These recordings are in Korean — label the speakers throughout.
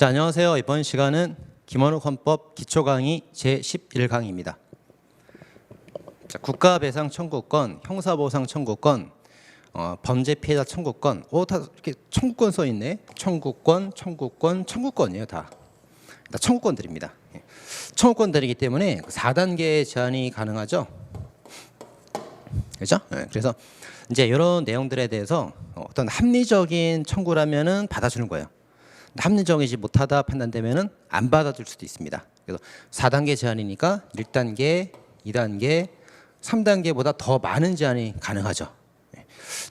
Speaker 1: 자, 안녕하세요. 이번 시간은 김원욱 헌법 기초 강의 제11강입니다. 자, 국가배상 청구권, 형사보상 청구권, 범죄 피해자 청구권, 다 이렇게 청구권 써 있네. 청구권이에요, 다 청구권들입니다. 청구권들이기 때문에 4단계 제한이 가능하죠. 그렇죠? 그래서 이제 이런 내용들에 대해서 어떤 합리적인 청구라면은 받아주는 거예요. 합리적이지 못하다 판단되면은 안 받아줄 수도 있습니다. 그래서 4단계 제한이니까 1단계, 2단계, 3단계보다 더 많은 제한이 가능하죠.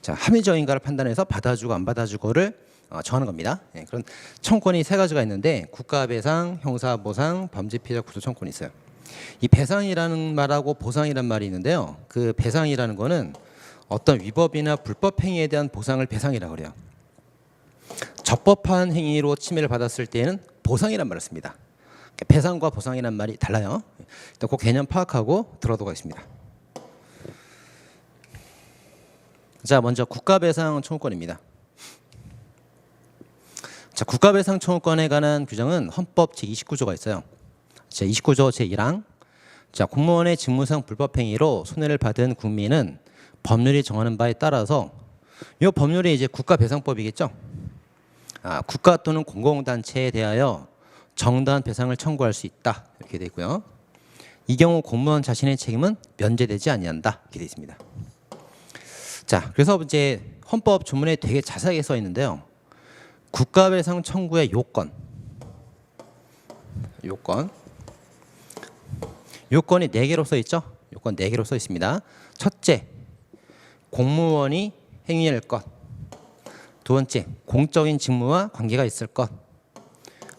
Speaker 1: 자, 합리적인가를 판단해서 받아주고 안 받아주고를 정하는 겁니다. 그런 청구권이 3가지가 있는데 국가배상, 형사보상, 범죄피해자 구속청구권이 있어요. 이 배상이라는 말하고 보상이라는 말이 있는데요. 그 배상이라는 거는 어떤 위법이나 불법 행위에 대한 보상을 배상이라고 그래요. 적법한 행위로 침해를 받았을 때는 보상이란 말을 씁니다. 배상과 보상이란 말이 달라요. 일단 그 개념 파악하고 들어도록 하겠습니다. 자, 먼저 국가배상 청구권입니다. 자, 국가배상 청구권에 관한 규정은 헌법 제29조가 있어요. 제29조 제1항. 자, 공무원의 직무상 불법 행위로 손해를 받은 국민은 법률이 정하는 바에 따라서 이 법률이 이제 국가배상법이겠죠. 국가 또는 공공단체에 대하여 정당한 배상을 청구할 수 있다 이렇게 되어 있고요. 이 경우 공무원 자신의 책임은 면제되지 아니한다 이렇게 되어 있습니다. 자, 그래서 이제 헌법 조문에 되게 자세하게 써 있는데요. 국가배상 청구의 요건이 4개로 써 있죠. 요건 4개로 써 있습니다. 첫째, 공무원이 행위할 것. 두 번째, 공적인 직무와 관계가 있을 것.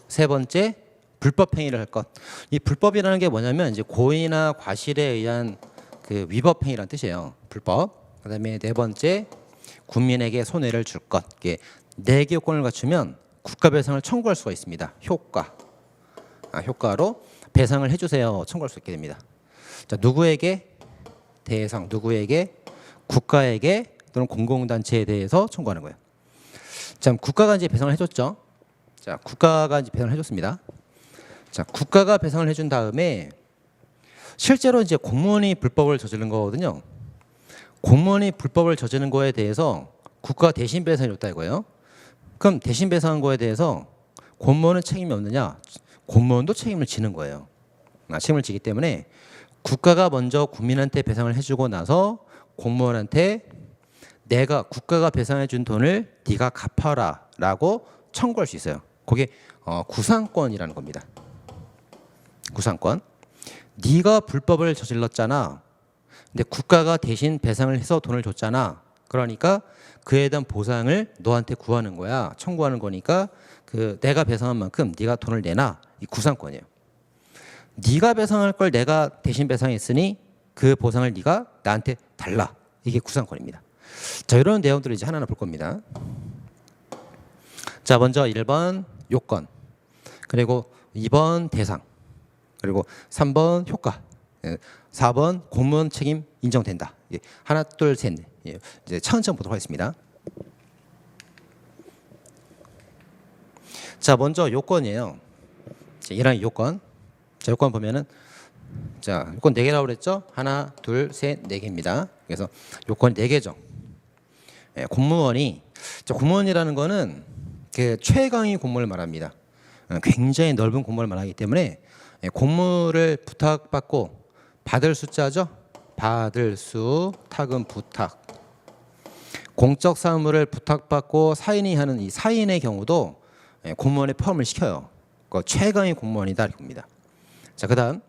Speaker 1: 세 번째, 불법 행위를 할 것. 이 불법이라는 게 뭐냐면 이제 고의나 과실에 의한 그 위법 행위라는 뜻이에요. 불법. 그다음에 네 번째, 국민에게 손해를 줄 것. 이게 4개 요건을 갖추면 국가배상을 청구할 수가 있습니다. 효과로 배상을 해주세요. 청구할 수 있게 됩니다. 자, 누구에게? 대상, 누구에게? 국가에게 또는 공공단체에 대해서 청구하는 거예요. 자, 국가가 이제 배상을 해줬죠. 자, 국가가 이제 배상을 해줬습니다. 자, 국가가 배상을 해준 다음에 실제로 이제 공무원이 불법을 저지른 거거든요. 공무원이 불법을 저지른 거에 대해서 국가가 대신 배상해줬다 이거예요. 그럼 대신 배상한 거에 대해서 공무원은 책임이 없느냐? 공무원도 책임을 지는 거예요. 책임을 지기 때문에 국가가 먼저 국민한테 배상을 해주고 나서 공무원한테 내가 국가가 배상해준 돈을 네가 갚아라라고 청구할 수 있어요. 그게 구상권이라는 겁니다. 구상권. 네가 불법을 저질렀잖아. 근데 국가가 대신 배상을 해서 돈을 줬잖아. 그러니까 그에 대한 보상을 너한테 구하는 거야. 청구하는 거니까 그 내가 배상한 만큼 네가 돈을 내놔. 이 구상권이에요. 네가 배상할 걸 내가 대신 배상했으니 그 보상을 네가 나한테 달라. 이게 구상권입니다. 자, 이런 내용들을 이제 하나하나 볼 겁니다. 자, 먼저 1번 요건, 그리고 2번 대상, 그리고 3번 효과, 4번 공무원 책임 인정된다. 하나, 둘, 셋. 이제 차근차근 보도록 하겠습니다. 자, 먼저 요건이에요. 1항 요건. 자, 요건 보면은 자, 요건 4개라고 그랬죠? 하나, 둘, 셋, 4개입니다. 그래서 요건이 4개죠. 공무원이라는 거는 그 최강의 공무원을 말합니다. 굉장히 넓은 공무원을 말하기 때문에 공무를 부탁받고 받을 숫자죠. 받을 수, 탁은 부탁. 공적 사무를 부탁받고 사인이 하는 이 사인의 경우도 공무원에 포함을 시켜요. 그 최강의 공무원이다 이렇게 봅니다. 자, 그다음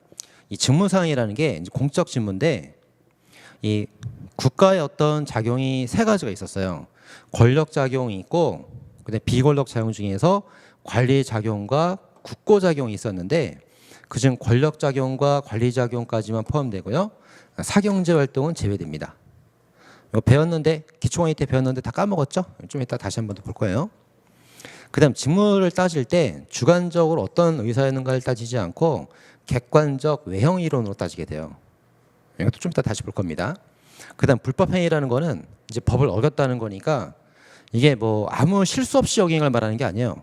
Speaker 1: 이 직무상이라는 게 이제 공적 직무인데 이 국가의 어떤 작용이 3가지가 있었어요. 권력 작용이 있고 그다음에 비권력 작용 중에서 관리 작용과 국고 작용이 있었는데 그중 권력 작용과 관리 작용까지만 포함되고요. 사경제 활동은 제외됩니다. 이거 배웠는데 기초강의 때 배웠는데 다 까먹었죠? 좀 이따 다시 한번 더 볼 거예요. 그다음 직무를 따질 때 주관적으로 어떤 의사였는가를 따지지 않고 객관적 외형 이론으로 따지게 돼요. 이것도 좀 이따 다시 볼 겁니다. 그다음 불법 행위라는 거는 이제 법을 어겼다는 거니까 이게 뭐 아무 실수 없이 어긴 걸 말하는 게 아니에요.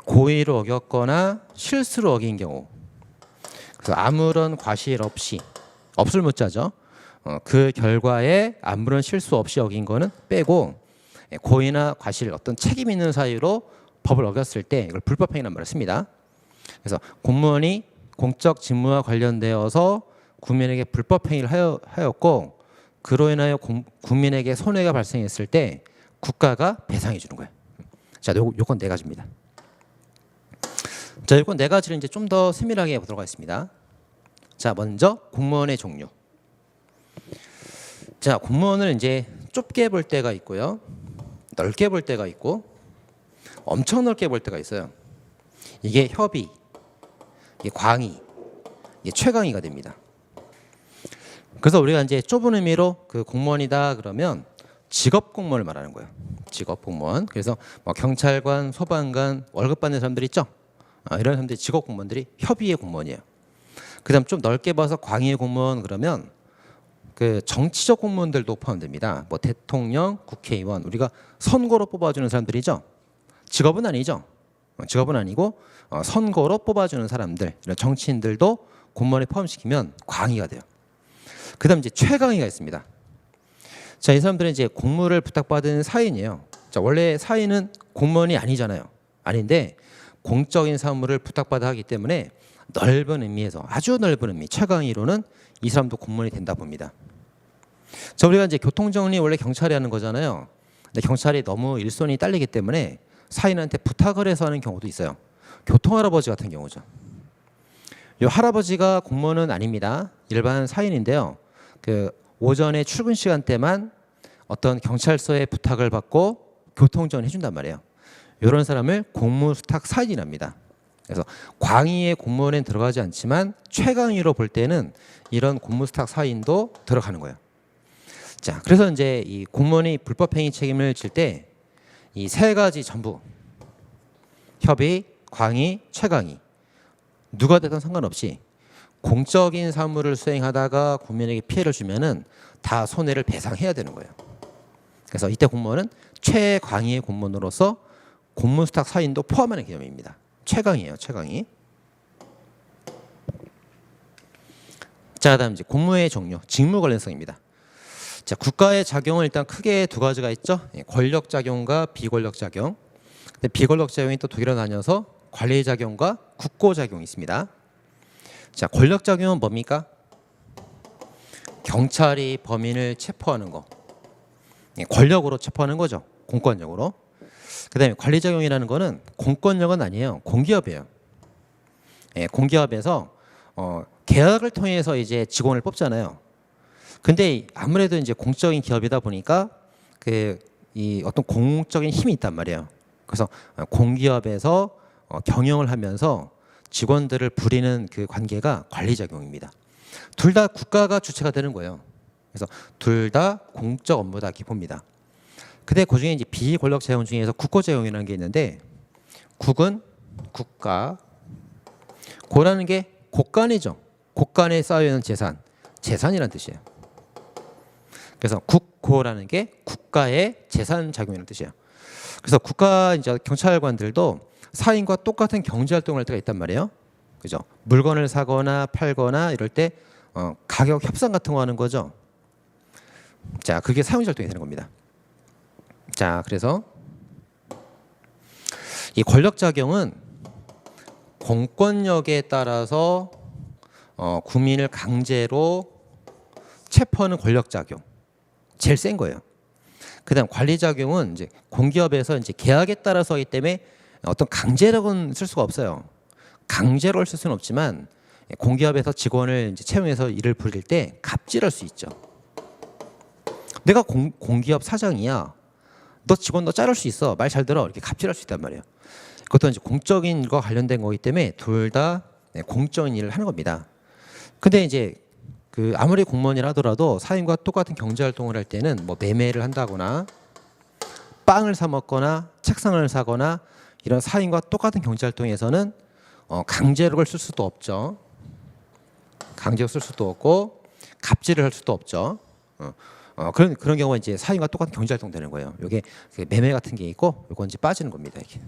Speaker 1: 고의로 어겼거나 실수로 어긴 경우. 그래서 아무런 과실 없이 없을 무자죠. 그 결과에 아무런 실수 없이 어긴 거는 빼고 고의나 과실 어떤 책임 있는 사유로 법을 어겼을 때 이걸 불법행위란 말을 씁니다. 그래서 공무원이 공적 직무와 관련되어서 국민에게 불법행위를 하였고 그로 인하여 국민에게 손해가 발생했을 때 국가가 배상해 주는 거예요. 자, 요건 네 가지입니다. 자, 요건 네 가지를 이제 좀 더 세밀하게 보도록 하겠습니다. 자, 먼저 공무원의 종류. 자, 공무원을 이제 좁게 볼 때가 있고요, 넓게 볼 때가 있고, 엄청 넓게 볼 때가 있어요. 이게 협의, 이게 광의, 이게 최강의가 됩니다. 그래서 우리가 이제 좁은 의미로 그 공무원이다 그러면 직업 공무원을 말하는 거예요. 직업 공무원. 그래서 뭐 경찰관, 소방관, 월급 받는 사람들 있죠. 이런 사람들이 직업 공무원들이 협의의 공무원이에요. 그다음 좀 넓게 봐서 광의의 공무원 그러면 그 정치적 공무원들도 포함됩니다. 뭐 대통령, 국회의원, 우리가 선거로 뽑아주는 사람들이죠. 직업은 아니죠. 직업은 아니고 선거로 뽑아주는 사람들, 이런 정치인들도 공무원에 포함시키면 광의가 돼요. 그다음 이제 최강의가 있습니다. 자, 이 사람들은 이제 공무를 부탁받은 사인이에요. 자, 원래 사인은 공무원이 아니잖아요. 아닌데 공적인 사무를 부탁받아 하기 때문에 넓은 의미에서, 아주 넓은 의미, 최강의로는 이 사람도 공무원이 된다 봅니다. 자, 우리가 이제 교통정리 원래 경찰이 하는 거잖아요. 근데 경찰이 너무 일손이 딸리기 때문에 사인한테 부탁을 해서 하는 경우도 있어요. 교통할아버지 같은 경우죠. 이 할아버지가 공무원은 아닙니다. 일반 사인인데요. 그 오전에 출근 시간대만 어떤 경찰서에 부탁을 받고 교통정리 해준단 말이에요. 이런 사람을 공무수탁 사인이랍니다. 그래서 광의의 공무원에는 들어가지 않지만 최강의로 볼 때는 이런 공무수탁 사인도 들어가는 거예요. 자, 그래서 이제 이 공무원이 불법행위 책임을 질 때 이 세 가지 전부, 협의, 광의, 최강의, 누가 되든 상관없이 공적인 사무를 수행하다가 국민에게 피해를 주면은 다 손해를 배상해야 되는 거예요. 그래서 이때 공무원은 최광의의 공무원으로서 공무수탁 사인도 포함하는 개념입니다. 최강의예요, 최강의. 자, 그다음 이제 공무의 종류, 직무 관련성입니다. 자, 국가의 작용은 일단 크게 두 가지가 있죠. 권력 작용과 비권력 작용. 근데 비권력 작용이 또 두 개로 나뉘어서 관리 작용과 국고 작용이 있습니다. 자, 권력 작용은 뭡니까? 경찰이 범인을 체포하는 거, 권력으로 체포하는 거죠. 공권력으로. 그다음에 관리 작용이라는 거는 공권력은 아니에요. 공기업이에요. 공기업에서 계약을 통해서 이제 직원을 뽑잖아요. 근데 아무래도 이제 공적인 기업이다 보니까 이 어떤 공적인 힘이 있단 말이에요. 그래서 공기업에서 경영을 하면서 직원들을 부리는 그 관계가 관리작용입니다. 둘 다 국가가 주체가 되는 거예요. 그래서 둘 다 공적 업무다 이렇게 봅니다. 근데 그중에 이제 비권력 재용 중에서 국고재용이라는 게 있는데, 국은 국가, 고라는 게 곳간이죠. 곳간에 쌓여있는 재산, 재산이라는 뜻이에요. 그래서 국고라는 게 국가의 재산 작용이라는 뜻이에요. 그래서 국가 이제 경찰관들도 사인과 똑같은 경제 활동을 할 때가 있단 말이에요. 그죠? 물건을 사거나 팔거나 이럴 때 가격 협상 같은 거 하는 거죠. 자, 그게 사용자 활동이 되는 겁니다. 자, 그래서 이 권력 작용은 공권력에 따라서 국민을 강제로 체포하는 권력 작용, 제일 센 거예요. 그다음 관리 작용은 이제 공기업에서 이제 계약에 따라서 하기 때문에 어떤 강제력은 쓸 수가 없어요. 강제로 쓸 수는 없지만 공기업에서 직원을 이제 채용해서 일을 부릴 때 갑질할 수 있죠. 내가 공기업 사장이야. 너 직원 너 자를 수 있어. 말 잘 들어. 이렇게 갑질할 수 있단 말이에요. 그것도 이제 공적인 일과 관련된 거기 때문에 둘 다 공적인 일을 하는 겁니다. 근데 이제 그 아무리 공무원이라 하더라도 사인과 똑같은 경제 활동을 할 때는 뭐 매매를 한다거나 빵을 사 먹거나 책상을 사거나 이런 사인과 똑같은 경제 활동에서는 강제력을 쓸 수도 없죠. 강제력 쓸 수도 없고 갑질을 할 수도 없죠. 그런 경우가 이제 사인과 똑같은 경제 활동 되는 거예요. 이게 매매 같은 게 있고 이건 이제 빠지는 겁니다. 이게.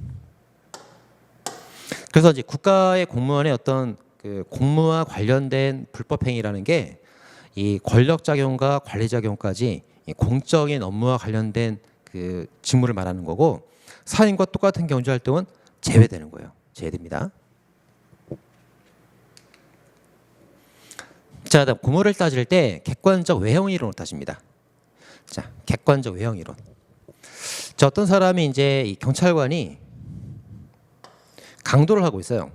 Speaker 1: 그래서 이제 국가의 공무원의 어떤 그 공무와 관련된 불법 행위라는 게 이 권력 작용과 관리 작용까지 이 공적인 업무와 관련된 그 직무를 말하는 거고, 사인과 똑같은 경제 활동은 제외되는 거예요. 제외됩니다. 자, 다음 고무를 따질 때 객관적 외형 이론을 따집니다. 자, 객관적 외형 이론. 자, 어떤 사람이 이제 이 경찰관이 강도를 하고 있어요.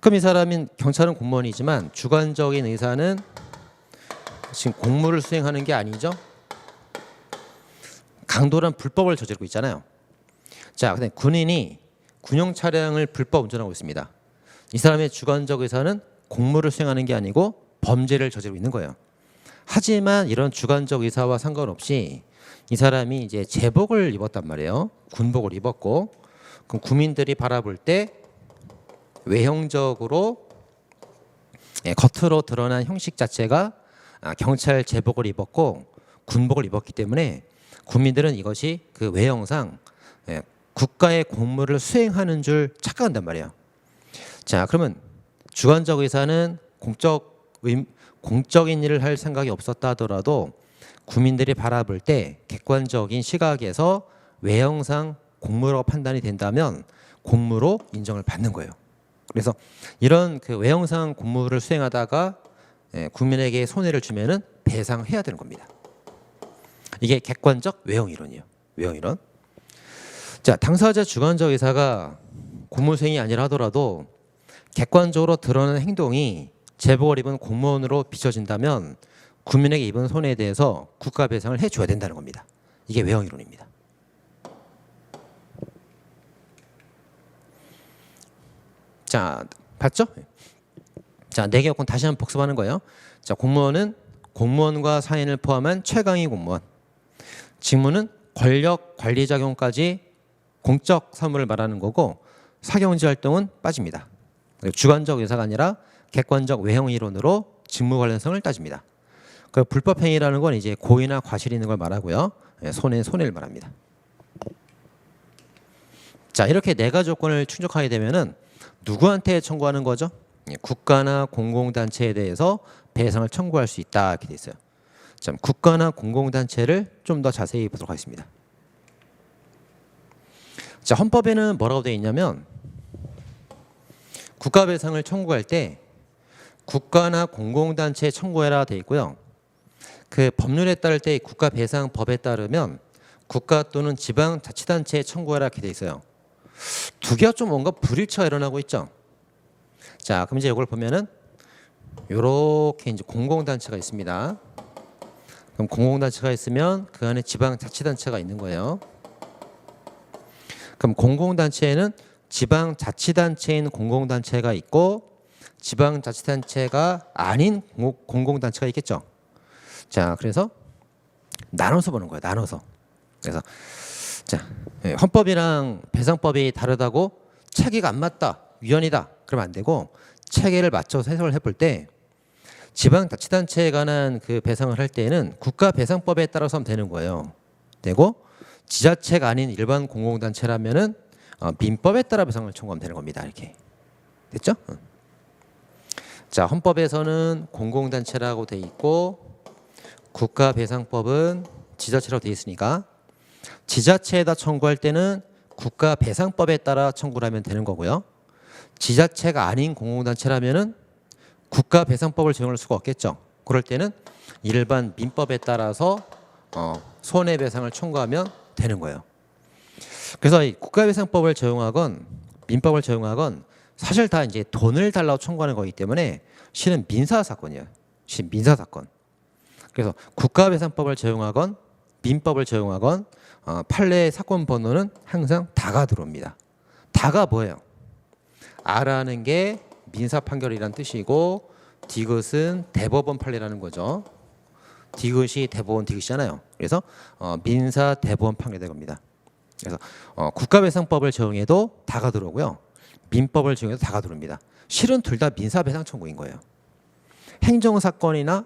Speaker 1: 그럼 이 사람인 경찰은 공무원이지만 주관적인 의사는 지금 공무를 수행하는 게 아니죠. 강도란 불법을 저지르고 있잖아요. 자, 근데 군인이 군용 차량을 불법 운전하고 있습니다. 이 사람의 주관적 의사는 공무를 수행하는 게 아니고 범죄를 저지르고 있는 거예요. 하지만 이런 주관적 의사와 상관없이 이 사람이 이제 제복을 입었단 말이에요. 군복을 입었고, 그럼 국민들이 바라볼 때 외형적으로 겉으로 드러난 형식 자체가 경찰 제복을 입었고 군복을 입었기 때문에 국민들은 이것이 그 외형상 국가의 공무를 수행하는 줄 착각한단 말이에요. 자, 그러면 주관적 의사는 공적인 일을 할 생각이 없었다 하더라도 국민들이 바라볼 때 객관적인 시각에서 외형상 공무라고 판단이 된다면 공무로 인정을 받는 거예요. 그래서 이런 그 외형상 공무를 수행하다가 국민에게 손해를 주면은 배상해야 되는 겁니다. 이게 객관적 외형 이론이에요. 외형 이론. 자, 당사자 주관적 의사가 공무 수행이 아니라 하더라도 객관적으로 드러나는 행동이 제복을 입은 공무원으로 비춰진다면 국민에게 입은 손해에 대해서 국가 배상을 해줘야 된다는 겁니다. 이게 외형 이론입니다. 자, 봤죠? 자, 4개 요건 다시 한번 복습하는 거예요. 자, 공무원은 공무원과 사인을 포함한 최강위 공무원. 직무는 권력 관리 작용까지 공적 사무를 말하는 거고, 사경지 활동은 빠집니다. 주관적 의사가 아니라 객관적 외형 이론으로 직무 관련성을 따집니다. 그 불법 행위라는 건 이제 고의나 과실이 있는 걸 말하고요. 손해를 말합니다. 자, 이렇게 4가지 조건을 충족하게 되면은 누구한테 청구하는 거죠? 국가나 공공단체에 대해서 배상을 청구할 수 있다, 이렇게 돼 있어요. 자, 국가나 공공단체를 좀 더 자세히 보도록 하겠습니다. 자, 헌법에는 뭐라고 되어 있냐면 국가 배상을 청구할 때 국가나 공공단체에 청구해라 되어 있고요. 그 법률에 따를 때 국가 배상법에 따르면 국가 또는 지방자치단체에 청구해라 이렇게 되어 있어요. 두 개가 좀 뭔가 불일치가 일어나고 있죠. 자, 그럼 이제 이걸 보면은 이렇게 이제 공공단체가 있습니다. 그럼 공공단체가 있으면 그 안에 지방자치단체가 있는 거예요. 그럼 공공단체에는 지방자치단체인 공공단체가 있고 지방자치단체가 아닌 공공단체가 있겠죠. 자, 그래서 나눠서 보는 거예요. 나눠서. 그래서 자, 헌법이랑 배상법이 다르다고 체계가 안 맞다, 위헌이다 그러면 안 되고, 체계를 맞춰서 해석을 해볼 때 지방자치단체에 관한 그 배상을 할 때는 국가배상법에 따라서 하면 되는 거예요. 되고 지자체가 아닌 일반 공공단체라면은 민법에 따라 배상을 청구하면 되는 겁니다. 이렇게 됐죠? 자, 헌법에서는 공공단체라고 돼 있고 국가배상법은 지자체라고 돼 있으니까 지자체에다 청구할 때는 국가배상법에 따라 청구를 하면 되는 거고요. 지자체가 아닌 공공단체라면은 국가배상법을 적용할 수가 없겠죠. 그럴 때는 일반 민법에 따라서 손해배상을 청구하면 되는 거예요. 그래서 이 국가배상법을 적용하건 민법을 적용하건 사실 다 이제 돈을 달라고 청구하는 거기 때문에 실은 민사사건이에요. 실은 민사사건. 그래서 국가배상법을 적용하건 민법을 적용하건 판례의 사건 번호는 항상 다가 들어옵니다. 다가 뭐예요? 아라는 게 민사 판결이란 뜻이고 디귿은 대법원 판례라는 거죠. 디귿이 대법원 디귿이잖아요. 그래서 민사 대법원 판결된 겁니다. 그래서 국가배상법을 적용해도 다가 들어오고요. 민법을 적용해도 다가 들어옵니다. 실은 둘 다 민사배상 청구인 거예요. 행정사건이나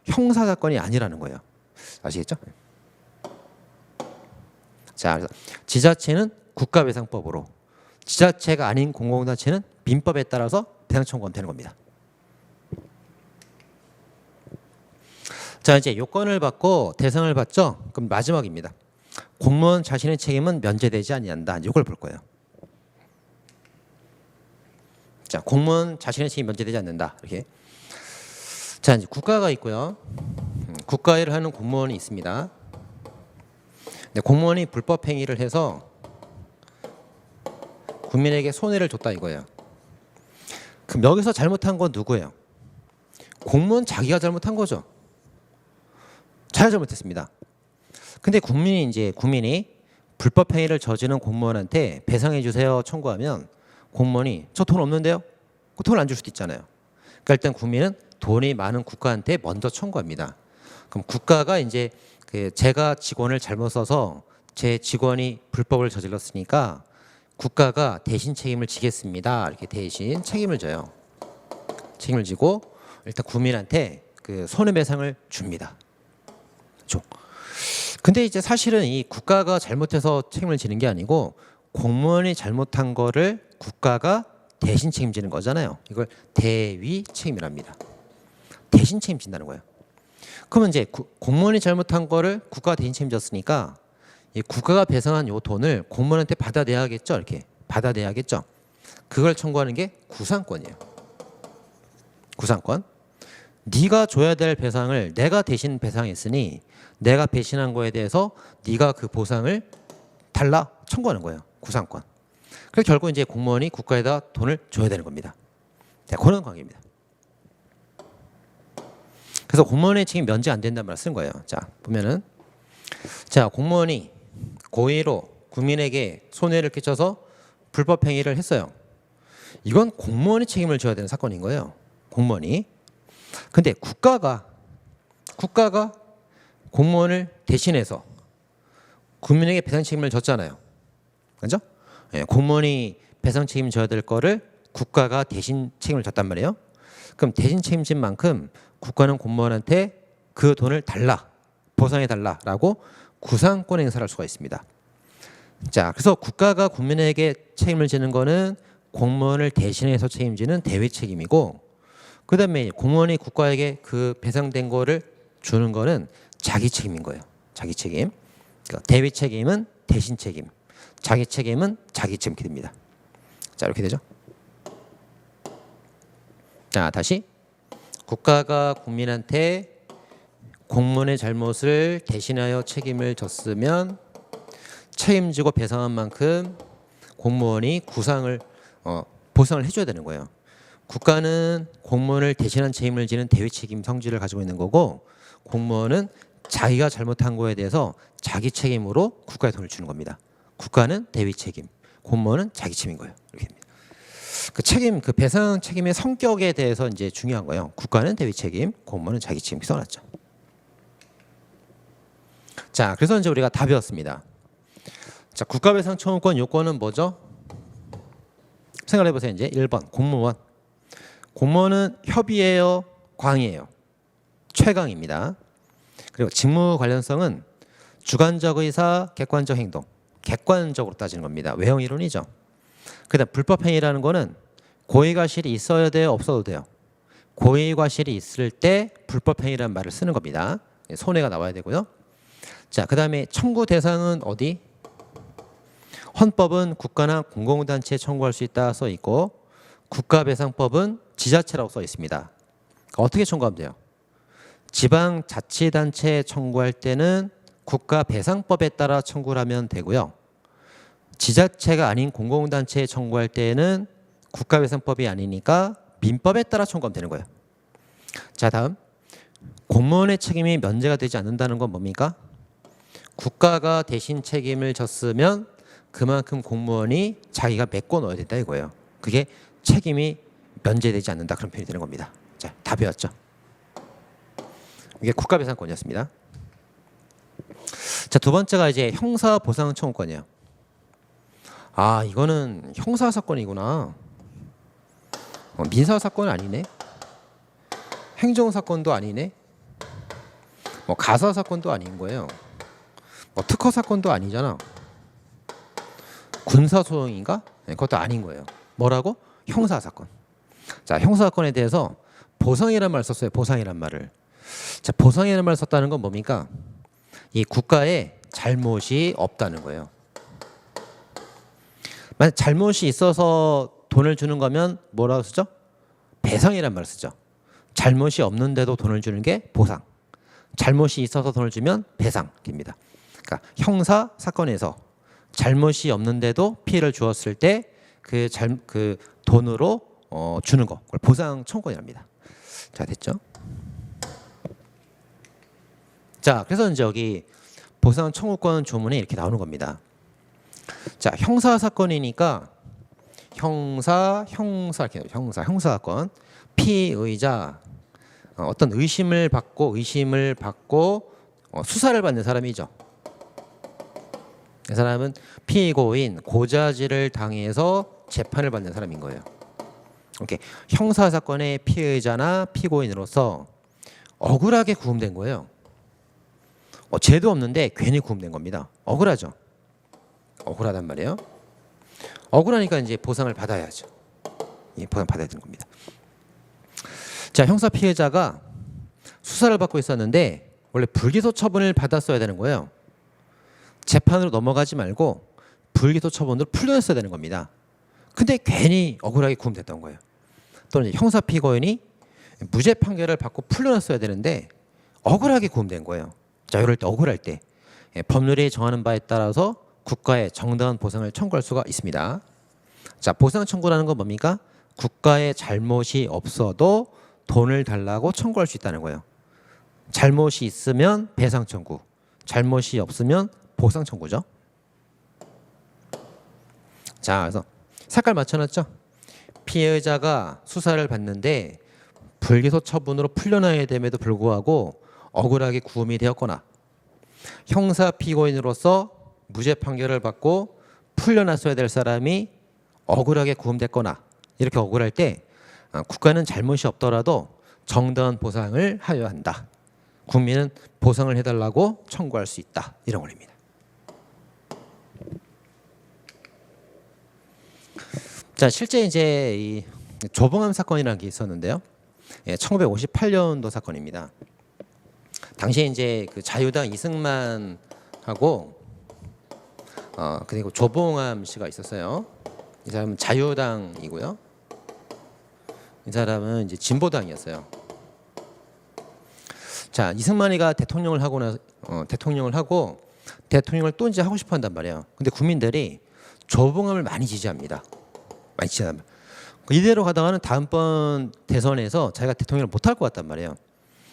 Speaker 1: 형사사건이 아니라는 거예요. 아시겠죠? 자, 그래서 지자체는 국가배상법으로, 지자체가 아닌 공공단체는 민법에 따라서 배상 청구하면 되는 겁니다. 자, 이제 요건을 받고 대상을 받죠. 그럼 마지막입니다. 공무원 자신의 책임은 면제되지 아니한다. 이걸 볼 거예요. 자, 공무원 자신의 책임이 면제되지 않는다. 이렇게. 자, 이제 국가가 있고요. 국가일을 하는 공무원이 있습니다. 근데 공무원이 불법 행위를 해서 국민에게 손해를 줬다 이거예요. 그럼 여기서 잘못한 건 누구예요? 공무원 자기가 잘못한 거죠. 자기가 잘못했습니다. 근데 국민이 불법 행위를 저지른 공무원한테 배상해 주세요 청구하면 공무원이 저 돈 없는데요? 그 돈 안 줄 수도 있잖아요. 그러니까 일단 국민은 돈이 많은 국가한테 먼저 청구합니다. 그럼 국가가 이제 제가 직원을 잘못 써서 제 직원이 불법을 저질렀으니까 국가가 대신 책임을 지겠습니다. 이렇게 대신 책임을 져요. 책임을 지고 일단 국민한테 그 손해배상을 줍니다. 줘. 근데 이제 사실은 이 국가가 잘못해서 책임을 지는 게 아니고 공무원이 잘못한 거를 국가가 대신 책임지는 거잖아요. 이걸 대위 책임이랍니다. 대신 책임진다는 거예요. 그러면 이제 공무원이 잘못한 거를 국가가 대신 책임졌으니까 이 국가가 배상한 요 돈을 공무원한테 받아내야겠죠. 이렇게 받아내야겠죠. 그걸 청구하는 게 구상권이에요. 구상권. 네가 줘야 될 배상을 내가 대신 배상했으니 내가 배신한 거에 대해서 네가 그 보상을 달라 청구하는 거예요. 구상권. 그래서 결국 이제 공무원이 국가에다 돈을 줘야 되는 겁니다. 자, 그런 관계입니다. 그래서 공무원의 책임 면제 안 된다는 말을 쓴 거예요. 자, 보면은 자, 공무원이 고의로 국민에게 손해를 끼쳐서 불법 행위를 했어요. 이건 공무원이 책임을 져야 되는 사건인 거예요. 공무원이. 근데 국가가 공무원을 대신해서 국민에게 배상 책임을 졌잖아요. 그죠? 예, 공무원이 배상 책임을 져야 될 거를 국가가 대신 책임을 졌단 말이에요. 그럼 대신 책임진 만큼 국가는 공무원한테 그 돈을 달라, 보상해 달라라고 구상권 행사를 할 수가 있습니다. 자, 그래서 국가가 국민에게 책임을 지는 거는 공무원을 대신해서 책임지는 대위 책임이고, 그다음에 공무원이 국가에게 그 배상된 거를 주는 거는 자기 책임인 거예요. 자기 책임. 그러니까 대위 책임은 대신 책임, 자기 책임은 자기 책임 이렇게 됩니다. 자, 이렇게 되죠. 자, 다시 국가가 국민한테 공무원의 잘못을 대신하여 책임을 졌으면 책임지고 배상한 만큼 공무원이 보상을 해줘야 되는 거예요. 국가는 공무원을 대신한 책임을 지는 대위 책임 성질을 가지고 있는 거고, 공무원은 자기가 잘못한 거에 대해서 자기 책임으로 국가에 돈을 주는 겁니다. 국가는 대위 책임, 공무원은 자기 책임인 거예요. 이렇게 됩니다. 그 책임, 그 배상 책임의 성격에 대해서 이제 중요한 거예요. 국가는 대위 책임, 공무원은 자기 책임 써놨죠. 자, 그래서 이제 우리가 다 배웠습니다. 자, 국가배상 청구권 요건은 뭐죠? 생각해 보세요. 이제 1번 공무원. 공무원은 협의예요, 광이에요? 최강입니다. 그리고 직무 관련성은 주관적 의사, 객관적 행동. 객관적으로 따지는 겁니다. 외형 이론이죠. 그다음 불법 행위라는 거는 고의 과실이 있어야 돼요, 없어도 돼요? 고의 과실이 있을 때 불법 행위라는 말을 쓰는 겁니다. 손해가 나와야 되고요. 자, 그다음에 청구 대상은 어디? 헌법은 국가나 공공단체에 청구할 수 있다 써 있고, 국가배상법은 지자체라고 써 있습니다. 어떻게 청구하면 돼요? 지방자치단체에 청구할 때는 국가배상법에 따라 청구를 하면 되고요. 지자체가 아닌 공공단체에 청구할 때는 국가배상법이 아니니까 민법에 따라 청구하면 되는 거예요. 자, 다음 공무원의 책임이 면제가 되지 않는다는 건 뭡니까? 국가가 대신 책임을 졌으면 그만큼 공무원이 자기가 메꿔 넣어야 된다 이거예요. 그게 책임이 면제되지 않는다, 그런 표현이 되는 겁니다. 자, 다 배웠죠? 이게 국가배상권이었습니다. 자, 두 번째가 이제 형사보상 청구권이에요. 아, 이거는 형사사건이구나. 민사사건은 아니네. 행정사건도 아니네. 가사사건도 아닌 거예요. 특허사건도 아니잖아. 군사소송인가? 네, 그것도 아닌 거예요. 뭐라고? 형사사건. 자, 형사사건에 대해서 보상이란 말을 썼어요. 보상이란 말을. 자, 보상이라는 말을 썼다는 건 뭡니까? 이 국가에 잘못이 없다는 거예요. 만약 잘못이 있어서 돈을 주는 거면 뭐라고 쓰죠? 배상이란 말을 쓰죠. 잘못이 없는데도 돈을 주는 게 보상. 잘못이 있어서 돈을 주면 배상입니다. 그러니까 형사 사건에서 잘못이 없는데도 피해를 주었을 때 그 돈으로 주는 거, 그걸 보상 청구권이랍니다. 자, 됐죠? 자, 그래서 이제 여기 보상 청구권 조문에 이렇게 나오는 겁니다. 자, 형사 사건이니까 형사 이렇게 형사 사건, 피의자 어떤 의심을 받고 수사를 받는 사람이죠. 이 사람은 피고인 고자질을 당해서 재판을 받는 사람인 거예요. 오케이. 형사 사건의 피의자나 피고인으로서 억울하게 구금된 거예요. 죄도 없는데 괜히 구금된 겁니다. 억울하죠. 억울하단 말이에요. 억울하니까 이제 보상을 받아야죠. 보상 받아야 되는 겁니다. 자, 형사 피해자가 수사를 받고 있었는데 원래 불기소 처분을 받았어야 되는 거예요. 재판으로 넘어가지 말고 불기소 처분으로 풀려냈어야 되는 겁니다. 근데 괜히 억울하게 구금됐던 거예요. 또는 형사 피고인이 무죄 판결을 받고 풀려났어야 되는데 억울하게 구금된 거예요. 자, 이럴 때 억울할 때 법률이 정하는 바에 따라서 국가에 정당한 보상을 청구할 수가 있습니다. 자, 보상 청구라는 건 뭡니까? 국가의 잘못이 없어도 돈을 달라고 청구할 수 있다는 거예요. 잘못이 있으면 배상 청구, 잘못이 없으면 보상 청구죠. 자, 그래서 색깔 맞춰놨죠? 피해자가 수사를 받는데 불기소 처분으로 풀려나야 됨에도 불구하고 억울하게 구금이 되었거나 형사 피고인으로서 무죄 판결을 받고 풀려났어야 될 사람이 억울하게 구금됐거나 이렇게 억울할 때 국가는 잘못이 없더라도 정당한 보상을 하여야 한다. 국민은 보상을 해달라고 청구할 수 있다. 이런 권리입니다. 자, 실제 이제 이 조봉암 사건이라는 게 있었는데요. 1958년도 사건입니다. 당시에 이제 그 자유당 이승만하고 그리고 조봉암 씨가 있었어요. 이 사람은 자유당이고요. 이 사람은 이제 진보당이었어요. 자, 이승만이가 대통령을 하고 대통령을 또 이제 하고 싶어 한단 말이에요. 근데 국민들이 조봉암을 많이 지지합니다. 많이 지지합니다. 이대로 가다가는 다음번 대선에서 자기가 대통령을 못 할 것 같단 말이에요.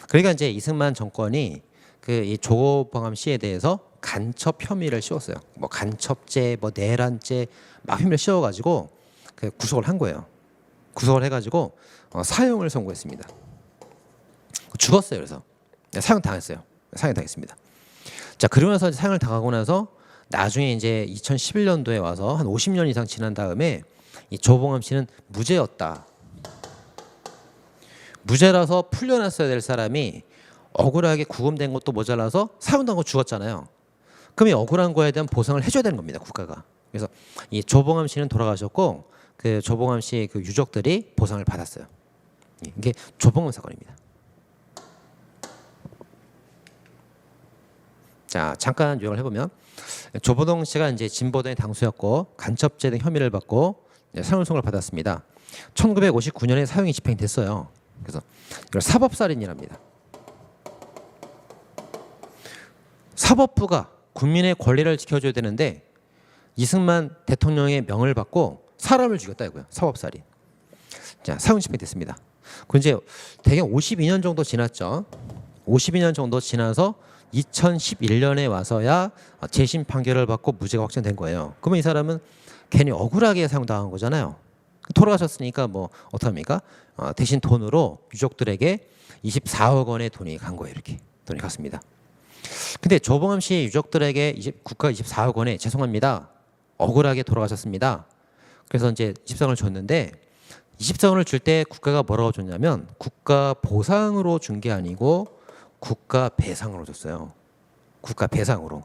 Speaker 1: 그러니까 이제 이승만 정권이 이 조봉암 씨에 대해서 간첩 혐의를 씌웠어요. 뭐 간첩죄, 뭐 내란죄 막 혐의를 씌워가지고 구속을 한 거예요. 구속을 해가지고 사형을 선고했습니다. 죽었어요. 그래서 사형 당했어요. 사형 당했습니다. 자, 그러고 나서 사형을 당하고 나서 나중에 이제 2011년도에 와서 한 50년 이상 지난 다음에 이 조봉암 씨는 무죄였다. 무죄라서 풀려났어야 될 사람이 억울하게 구금된 것도 모자라서 사형당하고 죽었잖아요. 그럼 이 억울한 거에 대한 보상을 해줘야 되는 겁니다, 국가가. 그래서 이 조봉암 씨는 돌아가셨고 그 조봉암 씨의 그 유족들이 보상을 받았어요. 이게 조봉암 사건입니다. 자, 잠깐 요약을 해보면 조봉암 씨가 이제 진보당의 당수였고 간첩죄 등 혐의를 받고 사형 선고를 받았습니다. 1959년에 사형이 집행됐어요. 그래서 이걸 사법살인이랍니다. 사법부가 국민의 권리를 지켜줘야 되는데 이승만 대통령의 명을 받고 사람을 죽였다 이거예요. 사법살인. 자, 사형 집행됐습니다. 그 이제 대개 52년 정도 지났죠. 52년 정도 지나서 2011년에 와서야 재심 판결을 받고 무죄가 확정된 거예요. 그러면 이 사람은 괜히 억울하게 사형당한 거잖아요. 돌아가셨으니까 뭐 어떡합니까? 대신 돈으로 유족들에게 24억 원의 돈이 간 거예요. 이렇게 돈이 갔습니다. 근데 조봉암 씨의 유족들에게 국가 24억 원에 죄송합니다. 억울하게 돌아가셨습니다. 그래서 이제 24억 원을 줬는데 24억 원을 줄 때 국가가 뭐라고 줬냐면 국가 보상으로 준 게 아니고 국가 배상으로 줬어요. 국가 배상으로.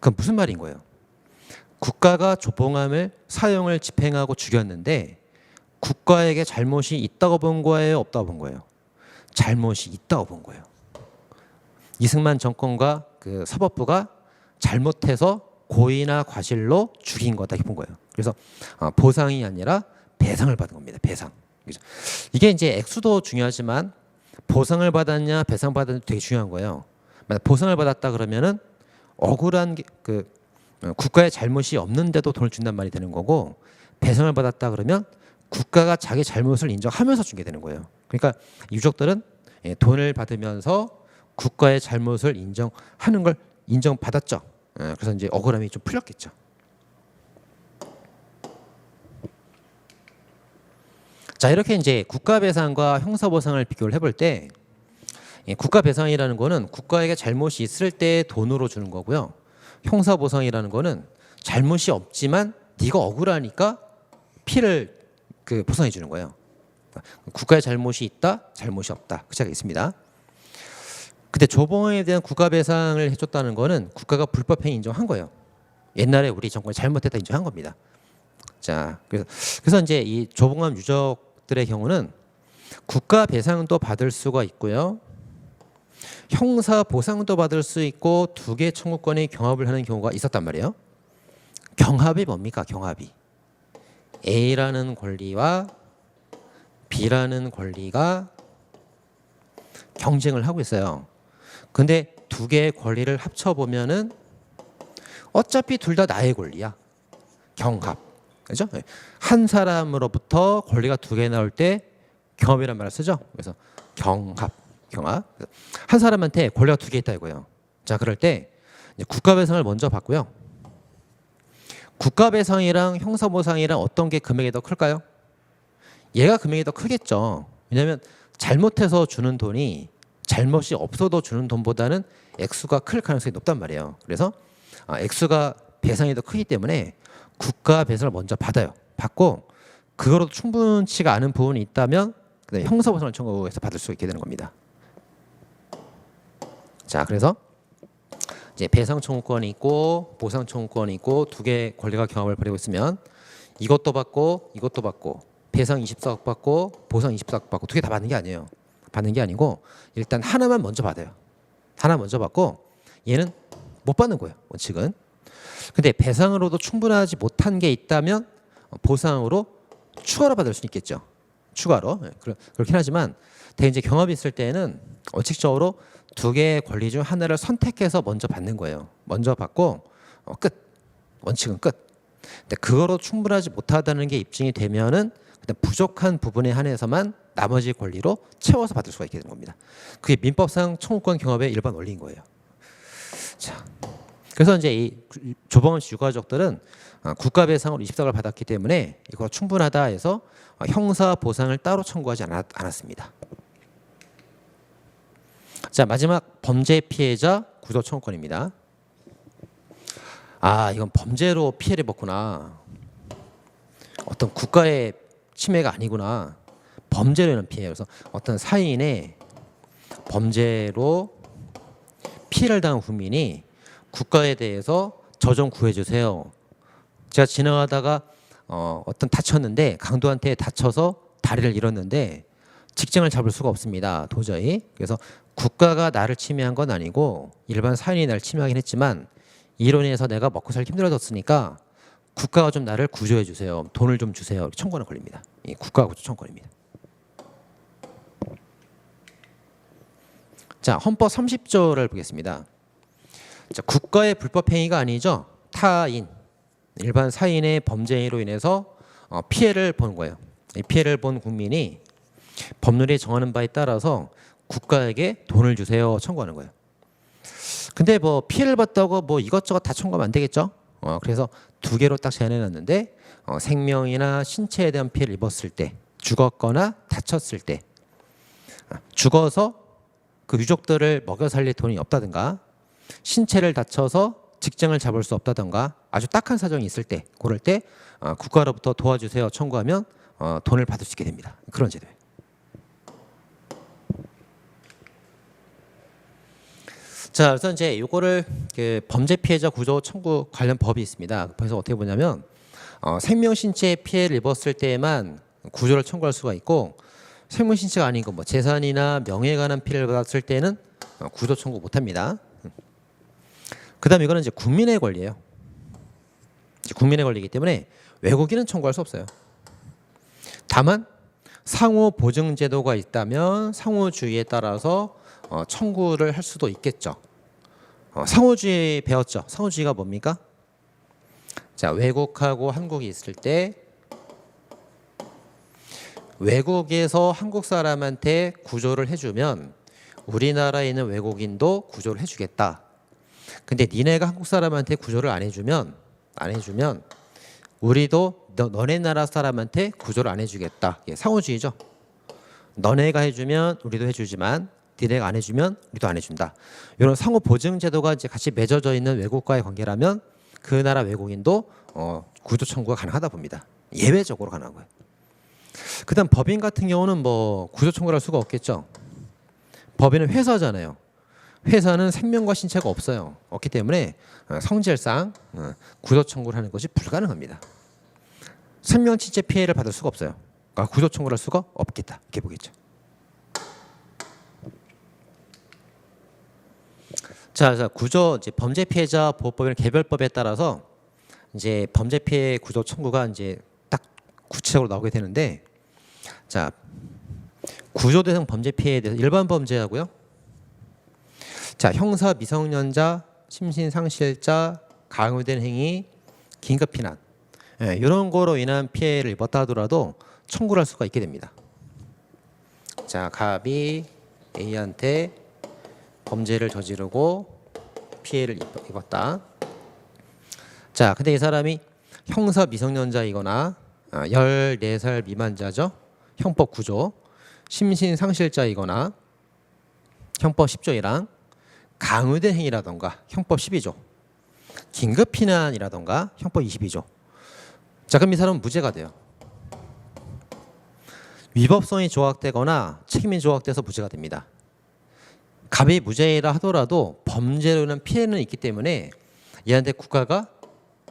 Speaker 1: 그건 무슨 말인 거예요? 국가가 조봉암을 사형을 집행하고 죽였는데 국가에게 잘못이 있다고 본 거예요, 없다고 본 거예요? 잘못이 있다고 본 거예요. 이승만 정권과 그 사법부가 잘못해서 고의나 과실로 죽인 거다 이렇게 본 거예요. 그래서 보상이 아니라 배상을 받은 겁니다. 배상. 그죠? 이게 이제 액수도 중요하지만 보상을 받았냐 배상 받았냐 되게 중요한 거예요. 만약 보상을 받았다 그러면은 억울한 그 국가의 잘못이 없는데도 돈을 준단 말이 되는 거고, 배상을 받았다 그러면 국가가 자기 잘못을 인정하면서 주게 되는 거예요. 그러니까 유족들은 돈을 받으면서 국가의 잘못을 인정하는 걸 인정받았죠. 그래서 이제 억울함이 좀 풀렸겠죠. 자, 이렇게 이제 국가배상과 형사보상을 비교를 해볼 때, 국가배상이라는 거는 국가에게 잘못이 있을 때 돈으로 주는 거고요. 형사보상이라는 거는 잘못이 없지만 네가 억울하니까 피해를 보상해 주는 거예요. 국가의 잘못이 있다, 잘못이 없다. 그 차이가 있습니다. 근데 조봉에 대한 국가배상을 해줬다는 거는 국가가 불법행위 인정한 거예요. 옛날에 우리 정권이 잘못했다 인정한 겁니다. 자, 그래서 이제 이 조봉암 유족들의 경우는 국가배상도 받을 수가 있고요, 형사보상도 받을 수 있고 두 개 청구권이 경합을 하는 경우가 있었단 말이에요. 경합이 뭡니까? 경합이 A라는 권리와 B라는 권리가 경쟁을 하고 있어요. 근데 두 개의 권리를 합쳐보면은 어차피 둘 다 나의 권리야. 경합. 그죠? 한 사람으로부터 권리가 두 개 나올 때 경합이라는 말을 쓰죠. 그래서 경합. 한 사람한테 권리가 두 개 있다 이거예요. 자, 그럴 때 국가배상을 먼저 받고요. 국가배상이랑 형사보상이랑 어떤 게 금액이 더 클까요? 얘가 금액이 더 크겠죠. 왜냐하면 잘못해서 주는 돈이 잘못이 없어도 주는 돈보다는 액수가 클 가능성이 높단 말이에요. 그래서 액수가 배상이 더 크기 때문에 국가배상을 먼저 받아요. 받고 그거로도 충분치가 않은 부분이 있다면 형사보상을 청구해서 받을 수 있게 되는 겁니다. 자, 그래서 이제 배상 청구권이 있고 보상 청구권이 있고 두 개의 권리가 경합을 벌이고 있으면 이것도 받고 이것도 받고 배상 24억 받고 보상 24억 받고 두 개 다 받는 게 아니에요. 받는 게 아니고 일단 하나만 먼저 받아요. 하나 먼저 받고 얘는 못 받는 거예요, 원칙은. 근데 배상으로도 충분하지 못한 게 있다면 보상으로 추가로 받을 수 있겠죠. 추가로. 그렇긴 하지만 대개 이제 경합이 있을 때는 원칙적으로 두 개의 권리 중 하나를 선택해서 먼저 받는 거예요. 먼저 받고 끝. 원칙은 끝. 근데 그거로 충분하지 못하다는 게 입증이 되면은 부족한 부분에 한해서만 나머지 권리로 채워서 받을 수가 있게 되는 겁니다. 그게 민법상 청구권 경합의 일반 원리인 거예요. 자, 그래서 이제 이 조봉암 씨 유가족들은 국가배상으로 24억을 받았기 때문에 이거 충분하다 해서 형사 보상을 따로 청구하지 않았습니다. 자, 마지막 범죄 피해자 구조 청구권입니다. 아, 이건 범죄로 피해를 입었구나. 어떤 국가의 침해가 아니구나. 범죄로 인한 피해예요. 그래서 어떤 사인의 범죄로 피해를 당한 국민이 국가에 대해서 저 좀 구해주세요. 제가 지나가다가 어떤 다쳤는데 강도한테 다쳐서 다리를 잃었는데 직장을 잡을 수가 없습니다. 도저히. 그래서 국가가 나를 침해한 건 아니고 일반 사인이 나를 침해하긴 했지만 이로 인해서 내가 먹고 살기 힘들어졌으니까 국가가 좀 나를 구조해 주세요. 돈을 좀 주세요. 청구권을 걸립니다. 이 국가 구조 청구권입니다. 자, 헌법 30조를 보겠습니다. 자, 국가의 불법 행위가 아니죠. 타인, 일반 사인의 범죄 행위로 인해서 피해를 본 거예요. 이 피해를 본 국민이 법률이 정하는 바에 따라서 국가에게 돈을 주세요 청구하는 거예요. 근데 뭐 피해를 봤다고 뭐 이것저것 다 청구하면 안 되겠죠. 그래서 두 개로 딱 제한해놨는데 생명이나 신체에 대한 피해를 입었을 때, 죽었거나 다쳤을 때, 죽어서 그 유족들을 먹여 살릴 돈이 없다든가, 신체를 다쳐서 직장을 잡을 수 없다든가 아주 딱한 사정이 있을 때, 그럴 때 국가로부터 도와주세요 청구하면 돈을 받을 수 있게 됩니다. 그런 제도예요. 자, 그래서 이제 이거를 그 범죄 피해자 구조 청구 관련 법이 있습니다. 그래서 어떻게 보냐면 생명 신체 피해를 입었을 때만 구조를 청구할 수가 있고 생명 신체가 아닌 거 뭐 재산이나 명예에 관한 피해를 받았을 때는 구조 청구 못 합니다. 그다음 이거는 이제 국민의 권리예요. 국민의 권리이기 때문에 외국인은 청구할 수 없어요. 다만 상호 보증 제도가 있다면 상호주의에 따라서 청구를 할 수도 있겠죠. 상호주의 배웠죠. 상호주의가 뭡니까? 자, 외국하고 한국이 있을 때 외국에서 한국 사람한테 구조를 해주면 우리나라에 있는 외국인도 구조를 해주겠다. 근데 니네가 한국 사람한테 구조를 안 해주면 우리도 너네 나라 사람한테 구조를 안 해주겠다. 이게 상호주의죠. 너네가 해주면 우리도 해주지만 니네가 안 해주면 우리도 안 해준다. 이런 상호 보증 제도가 이제 같이 맺어져 있는 외국과의 관계라면 그 나라 외국인도 구조 청구가 가능하다 봅니다. 예외적으로 가능한 거예요. 그다음 법인 같은 경우는 뭐 구조 청구를 할 수가 없겠죠. 법인은 회사잖아요. 회사는 생명과 신체가 없어요. 없기 때문에 성질상 구조 청구를 하는 것이 불가능합니다. 생명 신체 피해를 받을 수가 없어요. 그러니까 구조 청구를 할 수가 없겠다. 이렇게 보겠죠. 자, 그래서 구조 이제 범죄 피해자 보호법이나 개별법에 따라서 이제 범죄 피해 구조 청구가 이제 딱 구체적으로 나오게 되는데, 자, 구조 대상 범죄 피해에 대해서 일반 범죄하고요. 자, 형사 미성년자, 심신 상실자, 강요된 행위, 긴급 피난, 이런 거로 인한 피해를 입었다 하더라도 청구를 할 수가 있게 됩니다. 자, 갑이 A한테 범죄를 저지르고 피해를 입었다. 자, 근데 이 사람이 형사 미성년자이거나 14살 미만자죠. 형법 9조. 심신 상실자이거나 형법 10조이랑 강요된 행위라던가 형법 12조. 긴급 피난이라던가 형법 22조. 자, 그럼 이 사람은 무죄가 돼요. 위법성이 조각되거나 책임이 조각돼서 무죄가 됩니다. 갑이 무죄라 하더라도 범죄로 인한 피해는 있기 때문에 얘한테 국가가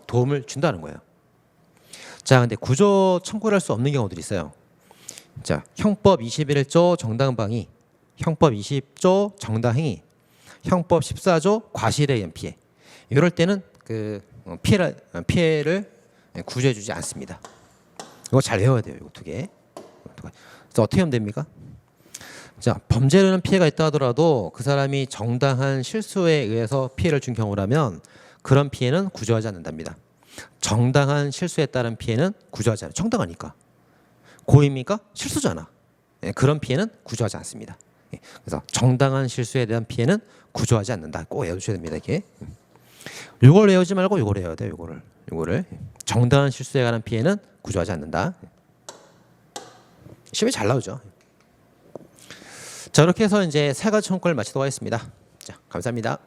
Speaker 1: 도움을 준다는 거예요. 자, 근데 구조 청구를 할 수 없는 경우들이 있어요. 자, 형법 21조 정당방위, 형법 20조 정당행위, 형법 14조 과실에 의한 피해. 이럴 때는 그 피해를 구제해주지 않습니다. 이거 잘 외워야 돼요. 이거 두 개. 그래서 어떻게 하면 됩니까? 자, 범죄로 인한 피해가 있다 하더라도 그 사람이 정당한 실수에 의해서 피해를 준 경우라면 그런 피해는 구조하지 않는답니다. 정당한 실수에 따른 피해는 구조하지 않아요. 정당하니까. 고의입니까? 실수잖아. 그런 피해는 구조하지 않습니다. 그래서 정당한 실수에 대한 피해는 구조하지 않는다. 꼭 외워주셔야 됩니다. 이게. 이걸 외우지 말고 이걸 외워야 돼요. 이거를. 정당한 실수에 관한 피해는 구조하지 않는다. 시험에 잘 나오죠. 자, 이렇게 해서 이제 세 가지 청구를 마치도록 하겠습니다. 자, 감사합니다.